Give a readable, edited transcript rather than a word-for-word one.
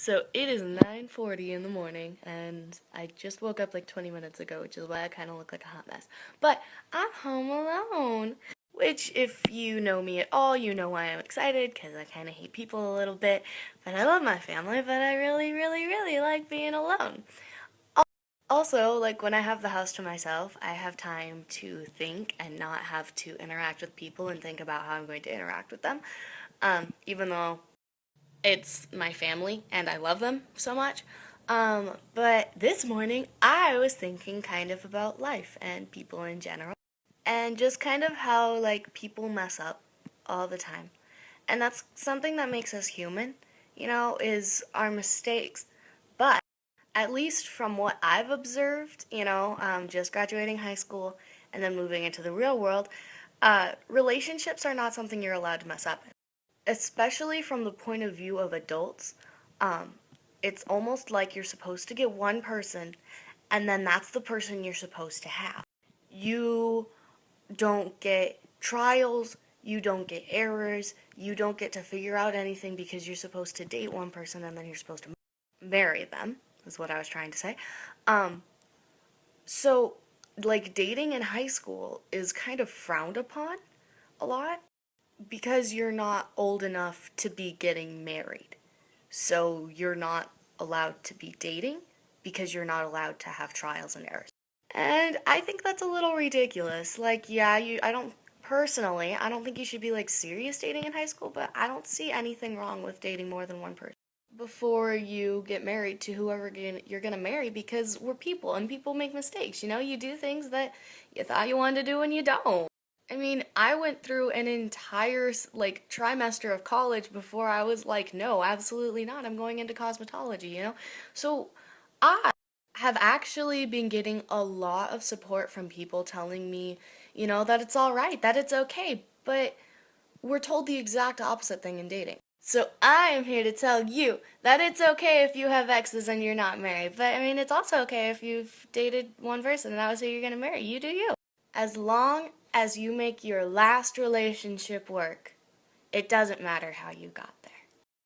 So it is 9:40 in the morning, and I just woke up like 20 minutes ago, which is why I kind of look like a hot mess. But I'm home alone, which, if you know me at all, you know why I'm excited, because I kind of hate people a little bit. But I love my family, but I really, really, really like being alone. Also, like when I have the house to myself, I have time to think and not have to interact with people and think about how I'm going to interact with them. Even though it's my family and I love them so much. But this morning I was thinking kind of about life and people in general and just kind of how like people mess up all the time. And that's something that makes us human, is our mistakes. But at least from what I've observed, just graduating high school and then moving into the real world, relationships are not something you're allowed to mess up, especially from the point of view of adults. Um, it's almost like you're supposed to get one person, and then that's the person you're supposed to have. You don't get trials, you don't get errors, you don't get to figure out anything because you're supposed to date one person and then you're supposed to marry them, is what I was trying to say. Um, so, like, dating in high school is kind of frowned upon a lot because you're not old enough to be getting married. So you're not allowed to be dating because you're not allowed to have trials and errors. And I think that's a little ridiculous. Like, yeah, I don't think you should be like serious dating in high school, but I don't see anything wrong with dating more than one person before you get married to whoever you're going to marry, because we're people and people make mistakes. You do things that you thought you wanted to do and you don't. I mean, I went through an entire like trimester of college before I was like, no, absolutely not. I'm going into cosmetology. So I have actually been getting a lot of support from people telling me, that it's all right, that it's okay. But we're told the exact opposite thing in dating. So I am here to tell you that it's okay if you have exes and you're not married. But I mean, it's also okay if you've dated one person and that was who you're going to marry. You do you. As long as you make your last relationship work, it doesn't matter how you got there.